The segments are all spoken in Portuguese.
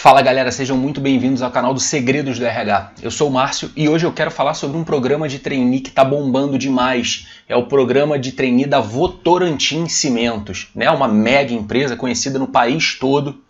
Fala galera, sejam muito bem-vindos ao canal dos Segredos do RH. Eu sou o Márcio e hoje eu quero falar sobre um programa de trainee que está bombando demais. É o programa de trainee da Votorantim Cimentos, né? Uma mega empresa conhecida no país todo.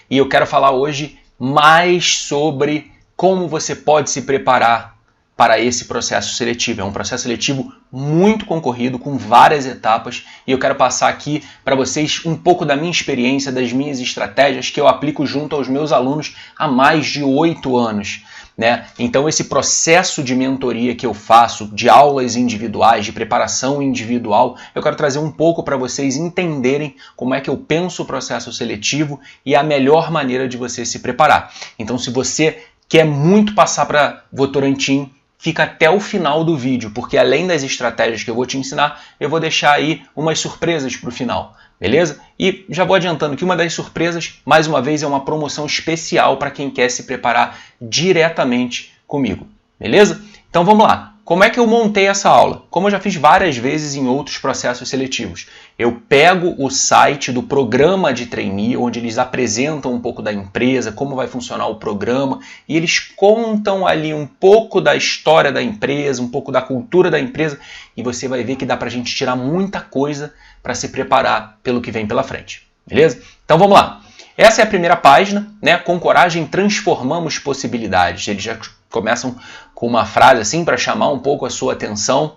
E eu quero falar hoje mais sobre como você pode se preparar para esse processo seletivo. É um processo seletivo muito concorrido, com várias etapas, e eu quero passar aqui para vocês um pouco da minha experiência, das minhas estratégias que eu aplico junto aos meus alunos há mais de 8 anos. Né? Então esse processo de mentoria que eu faço, de aulas individuais, de preparação individual, eu quero trazer um pouco para vocês entenderem como é que eu penso o processo seletivo e a melhor maneira de você se preparar. Então se você quer muito passar para Votorantim, fica até o final do vídeo, porque além das estratégias que eu vou te ensinar, eu vou deixar aí umas surpresas para o final, beleza? E já vou adiantando que uma das surpresas, mais uma vez, é uma promoção especial para quem quer se preparar diretamente comigo, beleza? Então vamos lá. Como é que eu montei essa aula? Como eu já fiz várias vezes em outros processos seletivos. Eu pego o site do programa de trainee, onde eles apresentam um pouco da empresa, como vai funcionar o programa, e eles contam ali um pouco da história da empresa, um pouco da cultura da empresa, e você vai ver que dá pra gente tirar muita coisa para se preparar pelo que vem pela frente. Beleza? Então vamos lá. Essa é a primeira página, né? Com coragem transformamos possibilidades. Eles já começam com uma frase assim para chamar um pouco a sua atenção.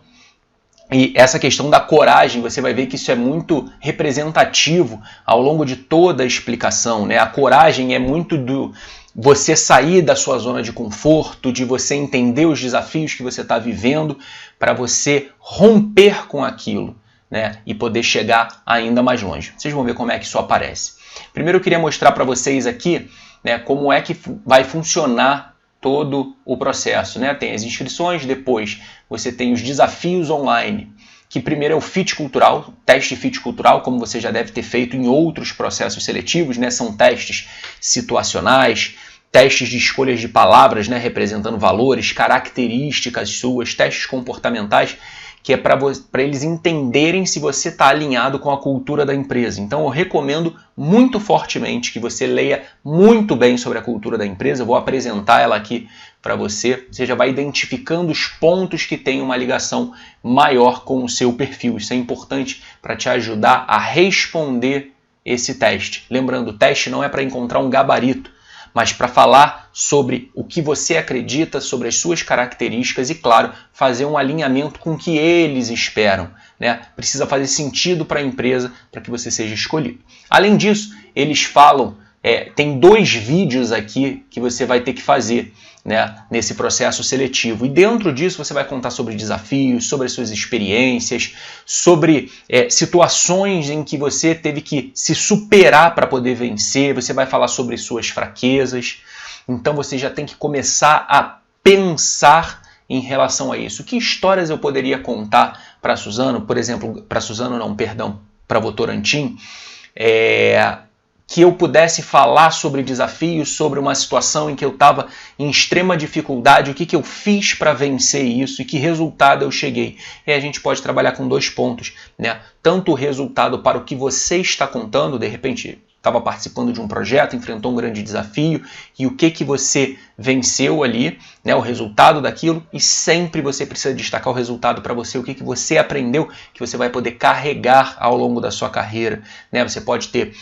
E essa questão da coragem, você vai ver que isso é muito representativo ao longo de toda a explicação, né? A coragem é muito do você sair da sua zona de conforto, de você entender os desafios que você está vivendo, para você romper com aquilo, né? E poder chegar ainda mais longe. Vocês vão ver como é que isso aparece. Primeiro eu queria mostrar para vocês aqui, né, como é que vai funcionar todo o processo, né? Tem as inscrições, depois você tem os desafios online, que primeiro é o fit cultural, teste fit cultural, como você já deve ter feito em outros processos seletivos, né? São testes situacionais, testes de escolhas de palavras, né? Representando valores, características suas, testes comportamentais, que é para eles entenderem se você está alinhado com a cultura da empresa. Então eu recomendo muito fortemente que você leia muito bem sobre a cultura da empresa. Eu vou apresentar ela aqui para você. Você já vai identificando os pontos que têm uma ligação maior com o seu perfil. Isso é importante para te ajudar a responder esse teste. Lembrando, o teste não é para encontrar um gabarito, mas para falar sobre o que você acredita, sobre as suas características e, claro, fazer um alinhamento com o que eles esperam, né? Precisa fazer sentido para a empresa para que você seja escolhido. Além disso, eles falam, tem 2 vídeos aqui que você vai ter que fazer, né, nesse processo seletivo. E dentro disso você vai contar sobre desafios, sobre as suas experiências, sobre situações em que você teve que se superar para poder vencer. Você vai falar sobre suas fraquezas. Então você já tem que começar a pensar em relação a isso. Que histórias eu poderia contar para Suzano, por exemplo, para Votorantim, que eu pudesse falar sobre desafios, sobre uma situação em que eu estava em extrema dificuldade, o que eu fiz para vencer isso e que resultado eu cheguei. E a gente pode trabalhar com 2 pontos, né? Tanto o resultado para o que você está contando, de repente estava participando de um projeto, enfrentou um grande desafio, e o que você venceu ali, né? O resultado daquilo, e sempre você precisa destacar o resultado para você, o que você aprendeu, que você vai poder carregar ao longo da sua carreira, né? Você pode ter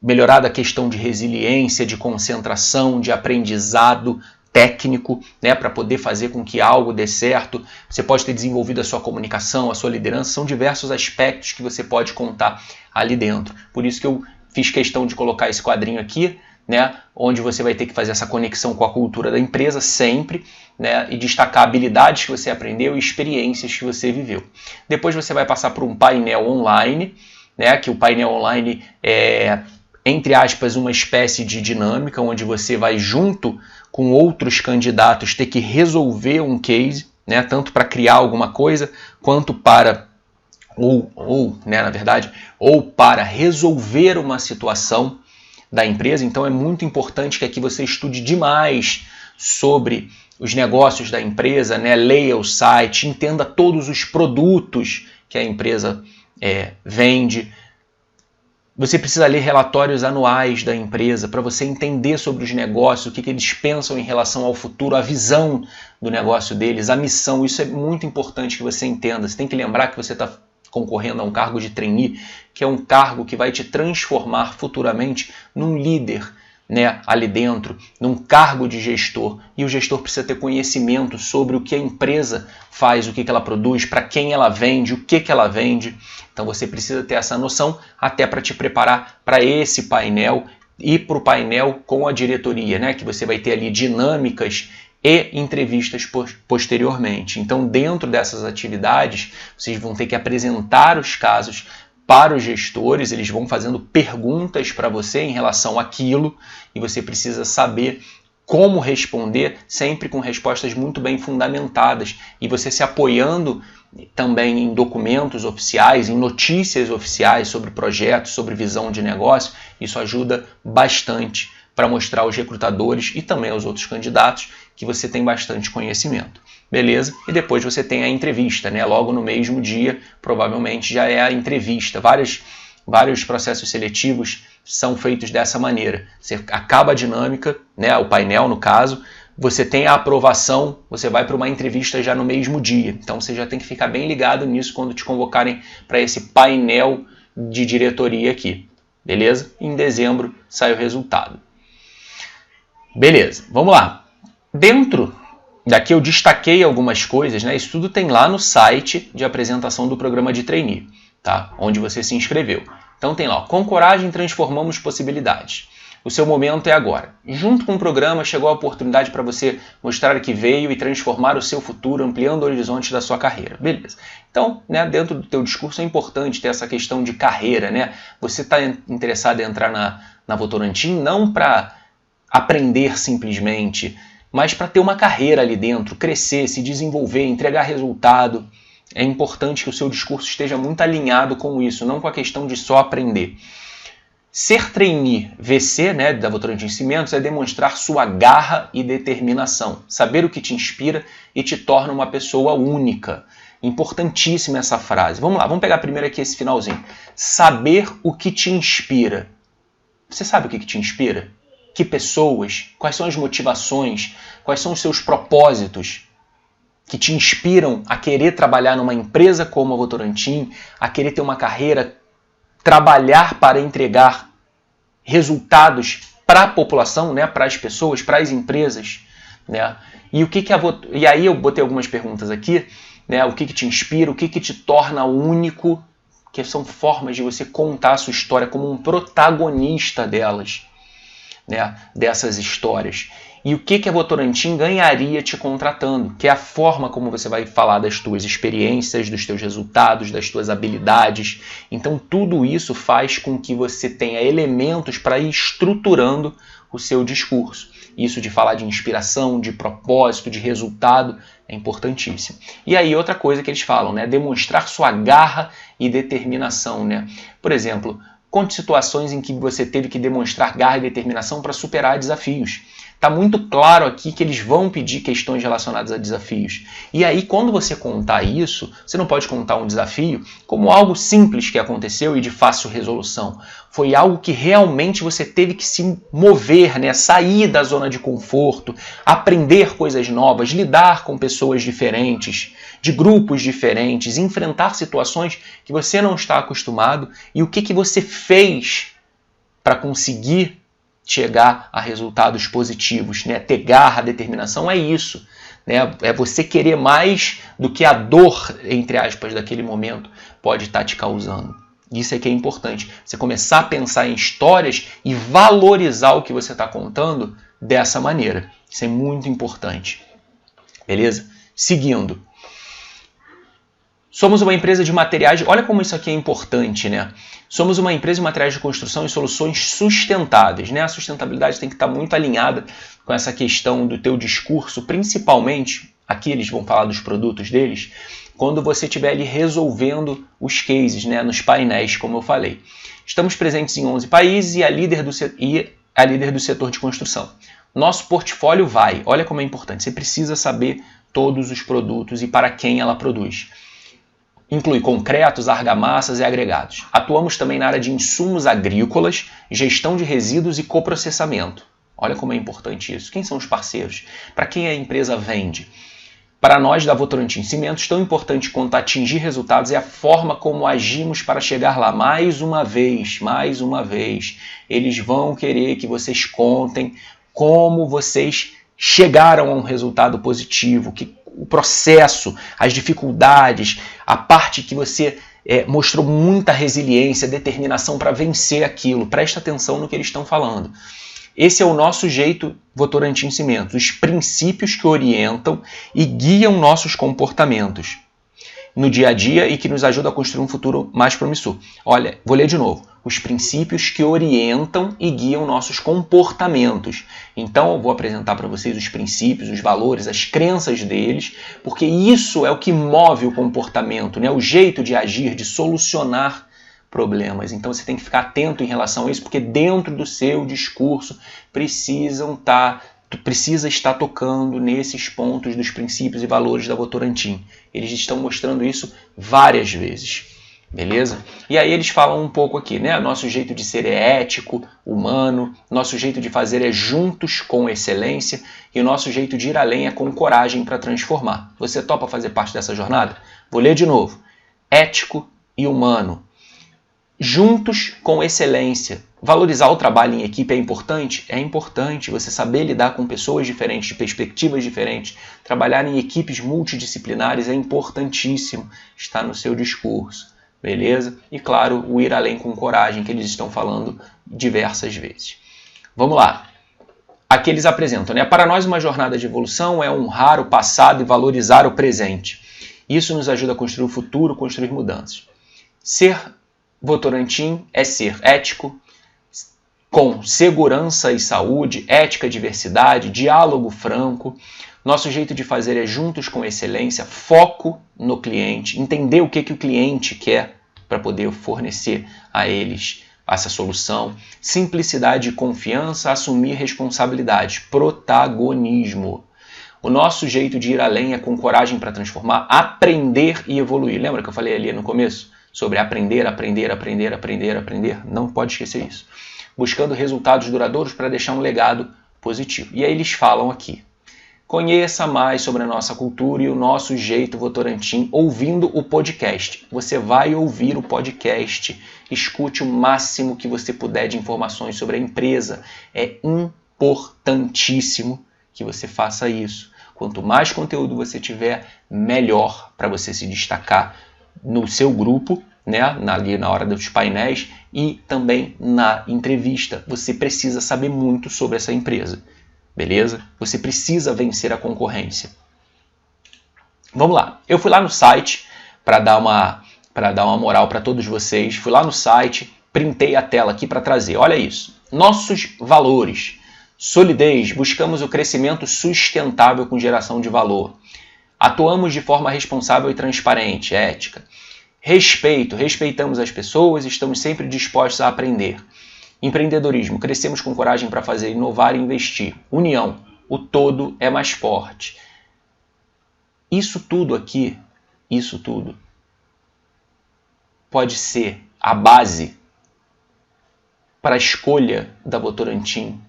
melhorado a questão de resiliência, de concentração, de aprendizado técnico, né, para poder fazer com que algo dê certo. Você pode ter desenvolvido a sua comunicação, a sua liderança. São diversos aspectos que você pode contar ali dentro. Por isso que eu fiz questão de colocar esse quadrinho aqui, né, onde você vai ter que fazer essa conexão com a cultura da empresa sempre, né, e destacar habilidades que você aprendeu e experiências que você viveu. Depois você vai passar por um painel online, né, que o painel online é, entre aspas, uma espécie de dinâmica onde você vai junto com outros candidatos ter que resolver um case, né, tanto para criar alguma coisa, quanto para, ou para resolver uma situação da empresa. Então é muito importante que aqui você estude demais sobre os negócios da empresa, né, leia o site, entenda todos os produtos que a empresa vende, Você precisa ler relatórios anuais da empresa para você entender sobre os negócios, o que eles pensam em relação ao futuro, a visão do negócio deles, a missão. Isso é muito importante que você entenda. Você tem que lembrar que você está concorrendo a um cargo de trainee, que é um cargo que vai te transformar futuramente num líder, né, ali dentro, num cargo de gestor. E o gestor precisa ter conhecimento sobre o que a empresa faz, o que ela produz, para quem ela vende, o que ela vende. Então você precisa ter essa noção até para te preparar para esse painel e para o painel com a diretoria, né, que você vai ter ali dinâmicas e entrevistas posteriormente. Então, dentro dessas atividades, vocês vão ter que apresentar os casos para os gestores, eles vão fazendo perguntas para você em relação àquilo e você precisa saber como responder, sempre com respostas muito bem fundamentadas e você se apoiando também em documentos oficiais, em notícias oficiais sobre projetos, sobre visão de negócio. Isso ajuda bastante para mostrar aos recrutadores e também aos outros candidatos que você tem bastante conhecimento. Beleza? E depois você tem a entrevista, né? Logo no mesmo dia, provavelmente já é a entrevista. Vários processos seletivos são feitos dessa maneira. Você acaba a dinâmica, né? O painel no caso, você tem a aprovação, você vai para uma entrevista já no mesmo dia. Então você já tem que ficar bem ligado nisso quando te convocarem para esse painel de diretoria aqui. Beleza? Em dezembro sai o resultado. Beleza, vamos lá. Dentro daqui eu destaquei algumas coisas, né? Isso tudo tem lá no site de apresentação do programa de trainee, tá? Onde você se inscreveu. Então tem lá, ó, com coragem transformamos possibilidades. O seu momento é agora. Junto com o programa chegou a oportunidade para você mostrar que veio e transformar o seu futuro, ampliando horizontes da sua carreira. Beleza. Então, né, dentro do teu discurso é importante ter essa questão de carreira, né? Você está interessado em entrar na Votorantim não para aprender simplesmente, mas para ter uma carreira ali dentro, crescer, se desenvolver, entregar resultado. É importante que o seu discurso esteja muito alinhado com isso, não com a questão de só aprender. Ser trainee VC, né, da Votorantim Cimentos, é demonstrar sua garra e determinação, saber o que te inspira e te torna uma pessoa única. Importantíssima essa frase. Vamos lá, vamos pegar primeiro aqui esse finalzinho. Saber o que te inspira. Você sabe o que te inspira? Que pessoas? Quais são as motivações? Quais são os seus propósitos que te inspiram a querer trabalhar numa empresa como a Votorantim, a querer ter uma carreira, trabalhar para entregar resultados para a população, né, para as pessoas, para as empresas, né? E aí eu botei algumas perguntas aqui, né? O que te inspira, o que te torna único, que são formas de você contar a sua história como um protagonista delas, né, dessas histórias. E o que a Votorantim ganharia te contratando, que é a forma como você vai falar das tuas experiências, dos teus resultados, das tuas habilidades. Então tudo isso faz com que você tenha elementos para ir estruturando o seu discurso. Isso de falar de inspiração, de propósito, de resultado é importantíssimo. E aí outra coisa que eles falam, né, demonstrar sua garra e determinação, né? Por exemplo, conte situações em que você teve que demonstrar garra e determinação para superar desafios. Está muito claro aqui que eles vão pedir questões relacionadas a desafios. E aí, quando você contar isso, você não pode contar um desafio como algo simples que aconteceu e de fácil resolução. Foi algo que realmente você teve que se mover, né? Sair da zona de conforto, aprender coisas novas, lidar com pessoas diferentes, de grupos diferentes, enfrentar situações que você não está acostumado e o que você fez para conseguir chegar a resultados positivos, né? Ter garra, determinação é isso, né? É você querer mais do que a dor, entre aspas, daquele momento pode estar te causando. Isso é que é importante, você começar a pensar em histórias e valorizar o que você está contando dessa maneira. Isso é muito importante. Beleza? Seguindo. Somos uma empresa de materiais, olha como isso aqui é importante, né? Somos uma empresa de materiais de construção e soluções sustentáveis, né? A sustentabilidade tem que estar muito alinhada com essa questão do teu discurso, principalmente, aqui eles vão falar dos produtos deles, quando você estiver ali resolvendo os cases, né? Nos painéis, como eu falei. Estamos presentes em 11 países e a líder do setor de construção. Nosso portfólio vai, olha como é importante, você precisa saber todos os produtos e para quem ela produz. inclui concretos, argamassas e agregados. Atuamos também na área de insumos agrícolas, gestão de resíduos e coprocessamento. Olha como é importante isso. Quem são os parceiros? Para quem a empresa vende? Para nós da Votorantim Cimentos, tão importante quanto atingir resultados é a forma como agimos para chegar lá. Mais uma vez, eles vão querer que vocês contem como vocês chegaram a um resultado positivo, que o processo, as dificuldades, a parte que você mostrou muita resiliência, determinação para vencer aquilo. Presta atenção no que eles estão falando. Esse é o nosso jeito Votorantim Cimentos, os princípios que orientam e guiam nossos comportamentos no dia a dia e que nos ajudam a construir um futuro mais promissor. Olha, vou ler de novo. Os princípios que orientam e guiam nossos comportamentos. Então eu vou apresentar para vocês os princípios, os valores, as crenças deles, porque isso é o que move o comportamento, né? O jeito de agir, de solucionar problemas. Então você tem que ficar atento em relação a isso, porque dentro do seu discurso precisa estar tocando nesses pontos dos princípios e valores da Votorantim. Eles estão mostrando isso várias vezes. Beleza? E aí eles falam um pouco aqui, né? Nosso jeito de ser é ético, humano, nosso jeito de fazer é juntos com excelência e o nosso jeito de ir além é com coragem para transformar. Você topa fazer parte dessa jornada? Vou ler de novo. Ético e humano. Juntos com excelência. Valorizar o trabalho em equipe é importante? É importante você saber lidar com pessoas diferentes, de perspectivas diferentes. Trabalhar em equipes multidisciplinares é importantíssimo. Está no seu discurso. Beleza? E claro, o ir além com coragem que eles estão falando diversas vezes. Vamos lá. Aqui eles apresentam, né? Para nós uma jornada de evolução é honrar o passado e valorizar o presente. Isso nos ajuda a construir o futuro, construir mudanças. Ser Votorantim é ser ético, com segurança e saúde, ética, diversidade, diálogo franco. Nosso jeito de fazer é juntos com excelência, foco no cliente, entender o que o cliente quer para poder fornecer a eles essa solução. Simplicidade e confiança, assumir responsabilidade, protagonismo. O nosso jeito de ir além é com coragem para transformar, aprender e evoluir. Lembra que eu falei ali no começo? Sobre aprender, aprender, aprender, aprender, aprender. Não pode esquecer isso. Buscando resultados duradouros para deixar um legado positivo. E aí eles falam aqui. Conheça mais sobre a nossa cultura e o nosso jeito Votorantim ouvindo o podcast. Você vai ouvir o podcast. Escute o máximo que você puder de informações sobre a empresa. É importantíssimo que você faça isso. Quanto mais conteúdo você tiver, melhor para você se destacar no seu grupo, né, ali na hora dos painéis e também na entrevista. Você precisa saber muito sobre essa empresa, beleza? Você precisa vencer a concorrência. Vamos lá. Eu fui lá no site para dar uma moral para todos vocês. Fui lá no site, printei a tela aqui para trazer. Olha isso. Nossos valores. Solidez. Buscamos o crescimento sustentável com geração de valor. Atuamos de forma responsável e transparente, ética. Respeito, respeitamos as pessoas, estamos sempre dispostos a aprender. Empreendedorismo, crescemos com coragem para fazer, inovar e investir. União, o todo é mais forte. Isso tudo aqui, isso tudo, pode ser a base para a escolha da Votorantim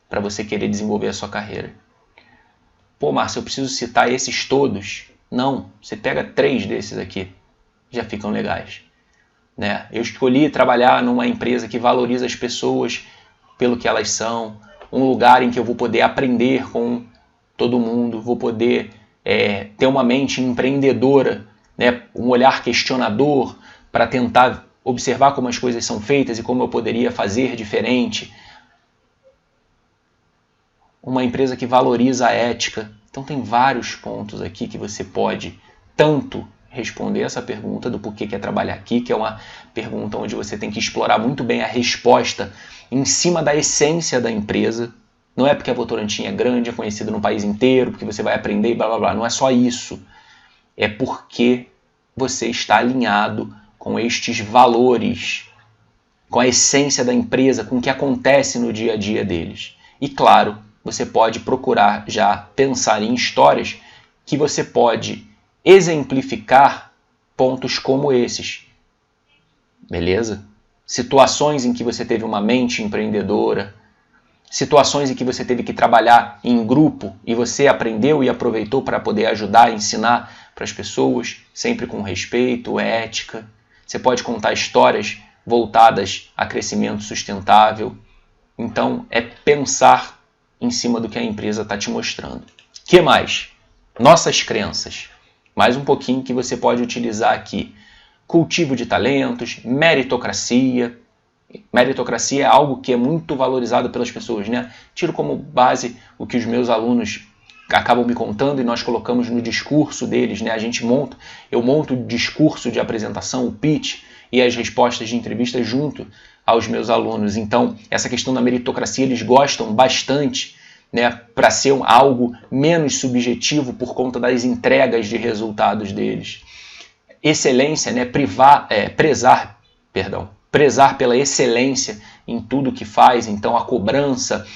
para você querer desenvolver a sua carreira. Pô, Márcio, eu preciso citar esses todos? Não, você pega 3 desses aqui. Já ficam legais, né? Eu escolhi trabalhar numa empresa que valoriza as pessoas pelo que elas são, um lugar em que eu vou poder aprender com todo mundo, vou poder ter uma mente empreendedora, né? Um olhar questionador para tentar observar como as coisas são feitas e como eu poderia fazer diferente. Uma empresa que valoriza a ética. Então tem vários pontos aqui que você pode tanto responder essa pergunta do porquê quer trabalhar aqui, que é uma pergunta onde você tem que explorar muito bem a resposta em cima da essência da empresa. Não é porque a Votorantim é grande, é conhecida no país inteiro, porque você vai aprender e blá blá blá. Não é só isso. É porque você está alinhado com estes valores, com a essência da empresa, com o que acontece no dia a dia deles. E claro, você pode procurar já pensar em histórias que você pode exemplificar pontos como esses. Beleza? Situações em que você teve uma mente empreendedora, situações em que você teve que trabalhar em grupo e você aprendeu e aproveitou para poder ajudar, ensinar para as pessoas, sempre com respeito, ética. Você pode contar histórias voltadas a crescimento sustentável. Então, é pensar em cima do que a empresa está te mostrando. O que mais? Nossas crenças. Mais um pouquinho que você pode utilizar aqui. Cultivo de talentos, meritocracia. Meritocracia é algo que é muito valorizado pelas pessoas, né? Tiro como base o que os meus alunos acabam me contando e nós colocamos no discurso deles, né? Eu monto o discurso de apresentação, o pitch e as respostas de entrevista junto aos meus alunos. Então, essa questão da meritocracia eles gostam bastante, né? Para ser algo menos subjetivo por conta das entregas de resultados deles. Excelência, né? Prezar pela excelência em tudo que faz, então a cobrança,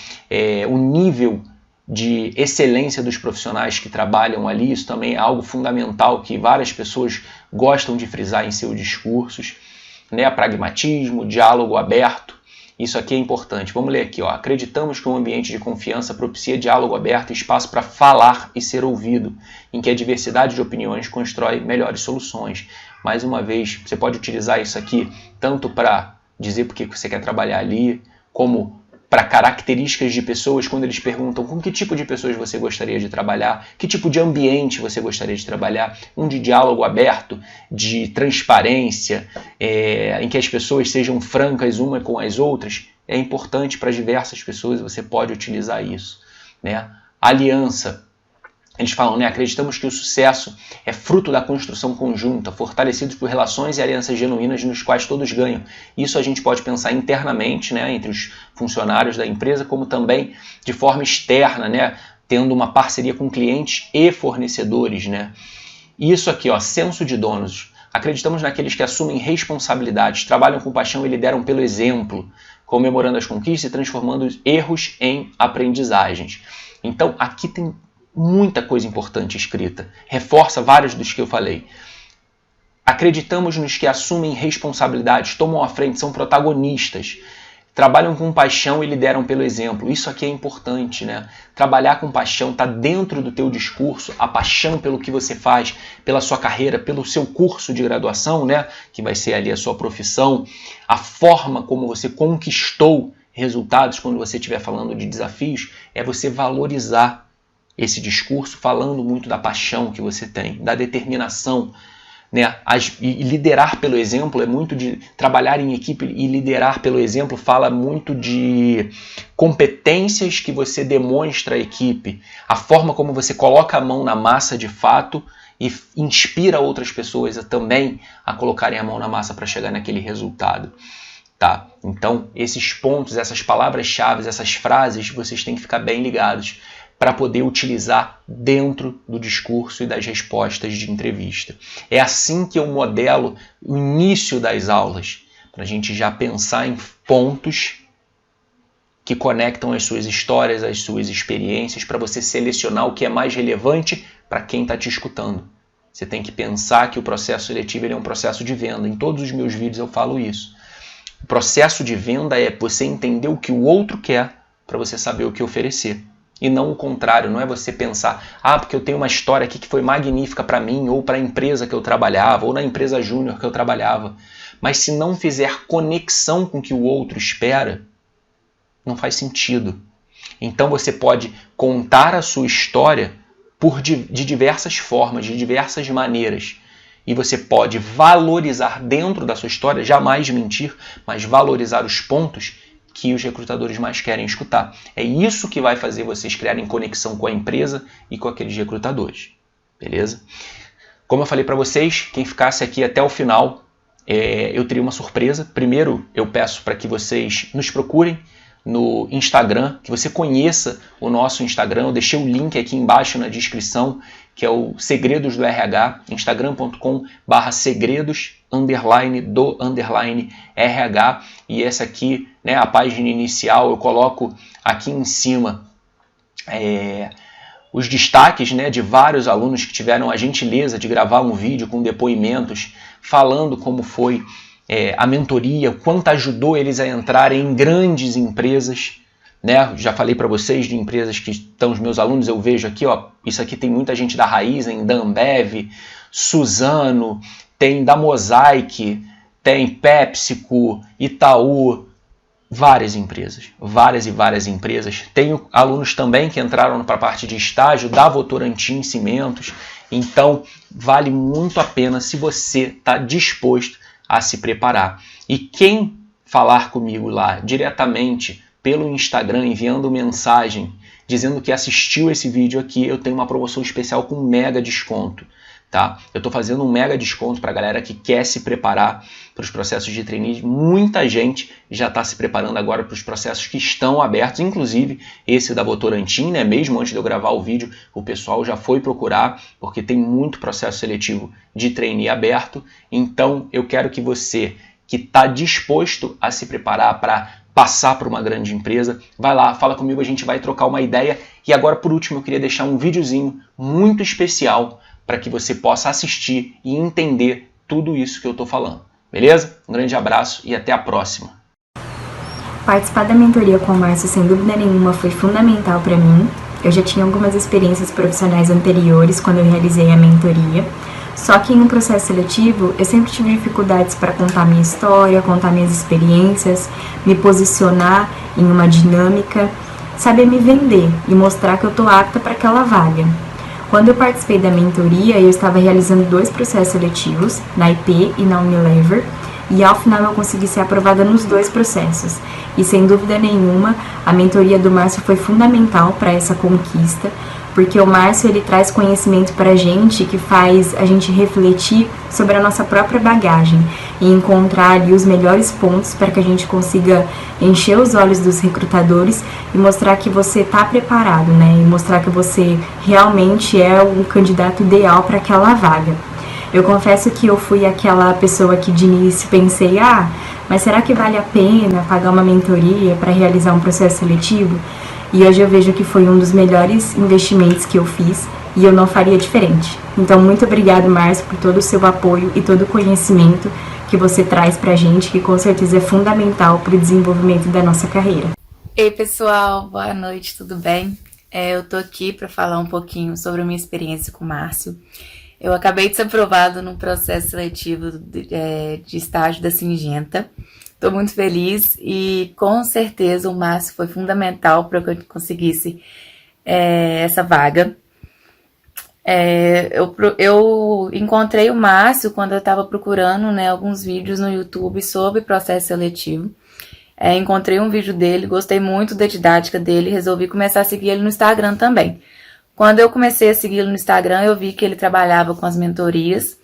o nível de excelência dos profissionais que trabalham ali, isso também é algo fundamental que várias pessoas gostam de frisar em seus discursos, né? Pragmatismo, diálogo aberto, isso aqui é importante. Vamos ler aqui, ó. Acreditamos que um ambiente de confiança propicia diálogo aberto e espaço para falar e ser ouvido, em que a diversidade de opiniões constrói melhores soluções. Mais uma vez, você pode utilizar isso aqui tanto para dizer por que você quer trabalhar ali, como para características de pessoas, quando eles perguntam com que tipo de pessoas você gostaria de trabalhar, que tipo de ambiente você gostaria de trabalhar, de diálogo aberto, de transparência, em que as pessoas sejam francas uma com as outras, é importante para diversas pessoas, você pode utilizar isso, né? Aliança. Eles falam, né? Acreditamos que o sucesso é fruto da construção conjunta, fortalecidos por relações e alianças genuínas nos quais todos ganham. Isso a gente pode pensar internamente, né? Entre os funcionários da empresa, como também de forma externa, né? Tendo uma parceria com clientes e fornecedores, né? Isso aqui, ó, senso de donos. Acreditamos naqueles que assumem responsabilidades, trabalham com paixão e lideram pelo exemplo, comemorando as conquistas e transformando erros em aprendizagens. Então, aqui tem muita coisa importante escrita. Reforça vários dos que eu falei. Acreditamos nos que assumem responsabilidades, tomam a frente, são protagonistas, trabalham com paixão e lideram pelo exemplo. Isso aqui é importante, né? Trabalhar com paixão está dentro do teu discurso, a paixão pelo que você faz, pela sua carreira, pelo seu curso de graduação, né? Que vai ser ali a sua profissão, a forma como você conquistou resultados quando você estiver falando de desafios, é você valorizar esse discurso falando muito da paixão que você tem, da determinação, né? E liderar pelo exemplo é muito de trabalhar em equipe e liderar pelo exemplo fala muito de competências que você demonstra à equipe, a forma como você coloca a mão na massa de fato e inspira outras pessoas também a colocarem a mão na massa para chegar naquele resultado. Tá? Então, esses pontos, essas palavras-chave, essas frases, vocês têm que ficar bem ligados para poder utilizar dentro do discurso e das respostas de entrevista. É assim que eu modelo o início das aulas, para a gente já pensar em pontos que conectam as suas histórias, as suas experiências, para você selecionar o que é mais relevante para quem está te escutando. Você tem que pensar que o processo seletivo ele é um processo de venda. Em todos os meus vídeos eu falo isso. O processo de venda é você entender o que o outro quer para você saber o que oferecer. E não o contrário, não é você pensar, porque eu tenho uma história aqui que foi magnífica para mim, ou para a empresa que eu trabalhava, ou na empresa júnior que eu trabalhava. Mas se não fizer conexão com o que o outro espera, não faz sentido. Então você pode contar a sua história de diversas formas, de diversas maneiras. E você pode valorizar dentro da sua história, jamais mentir, mas valorizar os pontos que os recrutadores mais querem escutar. É isso que vai fazer vocês criarem conexão com a empresa e com aqueles recrutadores. Beleza? Como eu falei para vocês, quem ficasse aqui até o final, eu teria uma surpresa. Primeiro, eu peço para que vocês nos procurem no Instagram, que você conheça o nosso Instagram. Eu deixei o link aqui embaixo na descrição, que é o Segredos do RH, instagram.com/segredos_do_RH. E essa aqui, né, a página inicial, eu coloco aqui em cima os destaques, né, de vários alunos que tiveram a gentileza de gravar um vídeo com depoimentos falando como foi a mentoria, quanto ajudou eles a entrarem em grandes empresas, né? Já falei para vocês de empresas que estão os meus alunos, eu vejo aqui, ó, isso aqui tem muita gente da Raizen, da Ambev, Suzano, tem da Mosaic, tem PepsiCo, Itaú, várias empresas, várias empresas. Tenho alunos também que entraram para a parte de estágio da Votorantim Cimentos, então vale muito a pena se você está disposto a se preparar. E quem falar comigo lá diretamente pelo Instagram, enviando mensagem, dizendo que assistiu esse vídeo aqui, eu tenho uma promoção especial com mega desconto. Tá? Eu estou fazendo um mega desconto para a galera que quer se preparar para os processos de trainee. Muita gente já está se preparando agora para os processos que estão abertos, inclusive esse da Votorantim, né? Mesmo antes de eu gravar o vídeo, o pessoal já foi procurar, porque tem muito processo seletivo de trainee aberto. Então eu quero que você que está disposto a se preparar para passar por uma grande empresa, vai lá, fala comigo, a gente vai trocar uma ideia. E agora, por último, eu queria deixar um videozinho muito especial para que você possa assistir e entender tudo isso que eu estou falando. Beleza? Um grande abraço e até a próxima. Participar da mentoria com o Márcio, sem dúvida nenhuma, foi fundamental para mim. Eu já tinha algumas experiências profissionais anteriores quando eu realizei a mentoria. Só que em um processo seletivo, eu sempre tive dificuldades para contar minha história, contar minhas experiências, me posicionar em uma dinâmica, saber me vender e mostrar que eu estou apta para aquela vaga. Quando eu participei da mentoria, eu estava realizando 2 processos seletivos, na IP e na Unilever, e ao final eu consegui ser aprovada nos 2 processos. E sem dúvida nenhuma, a mentoria do Márcio foi fundamental para essa conquista, porque o Márcio ele traz conhecimento para a gente que faz a gente refletir sobre a nossa própria bagagem e encontrar ali os melhores pontos para que a gente consiga encher os olhos dos recrutadores e mostrar que você está preparado, né? E mostrar que você realmente é o candidato ideal para aquela vaga. Eu confesso que eu fui aquela pessoa que de início pensei, mas será que vale a pena pagar uma mentoria para realizar um processo seletivo? E hoje eu vejo que foi um dos melhores investimentos que eu fiz e eu não faria diferente. Então, muito obrigado, Márcio, por todo o seu apoio e todo o conhecimento que você traz pra gente, que com certeza é fundamental para o desenvolvimento da nossa carreira. Ei, pessoal, boa noite, tudo bem? Eu tô aqui para falar um pouquinho sobre a minha experiência com o Márcio. Eu acabei de ser aprovado no processo seletivo de estágio da Syngenta. Estou muito feliz e com certeza o Márcio foi fundamental para que eu conseguisse essa vaga. Eu encontrei o Márcio quando eu estava procurando, né, alguns vídeos no YouTube sobre processo seletivo. Encontrei um vídeo dele, gostei muito da didática dele, resolvi começar a seguir ele no Instagram também. Quando eu comecei a segui-lo no Instagram, eu vi que ele trabalhava com as mentorias.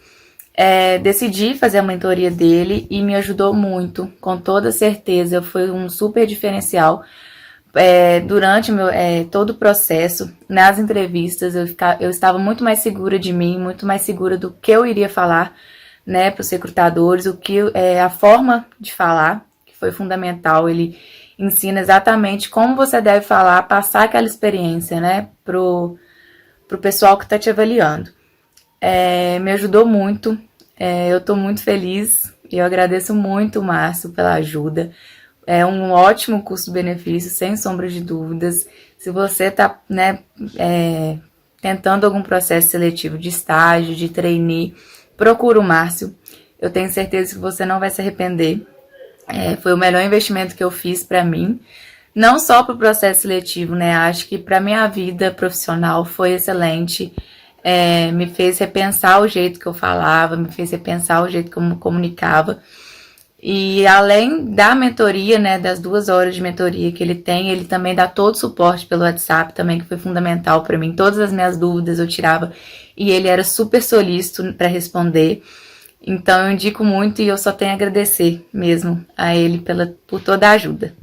Decidi fazer a mentoria dele e me ajudou muito, com toda certeza, foi um super diferencial. Durante todo o processo, nas entrevistas, eu estava muito mais segura de mim, muito mais segura do que eu iria falar, né, para os recrutadores, a forma de falar, que foi fundamental. Ele ensina exatamente como você deve falar, passar aquela experiência, né, pro pessoal que está te avaliando. Me ajudou muito. Eu estou muito feliz e eu agradeço muito o Márcio pela ajuda. É um ótimo custo-benefício, sem sombra de dúvidas. Se você está, né, tentando algum processo seletivo de estágio, de trainee, procura o Márcio. Eu tenho certeza que você não vai se arrepender. Foi o melhor investimento que eu fiz para mim. Não só para o processo seletivo, né? Acho que para minha vida profissional foi excelente. Me fez repensar o jeito que eu falava, me fez repensar o jeito que eu me comunicava. E além da mentoria, né, das 2 horas de mentoria que ele tem, ele também dá todo o suporte pelo WhatsApp também, que foi fundamental para mim. Todas as minhas dúvidas eu tirava e ele era super solícito para responder. Então eu indico muito e eu só tenho a agradecer mesmo a ele por toda a ajuda.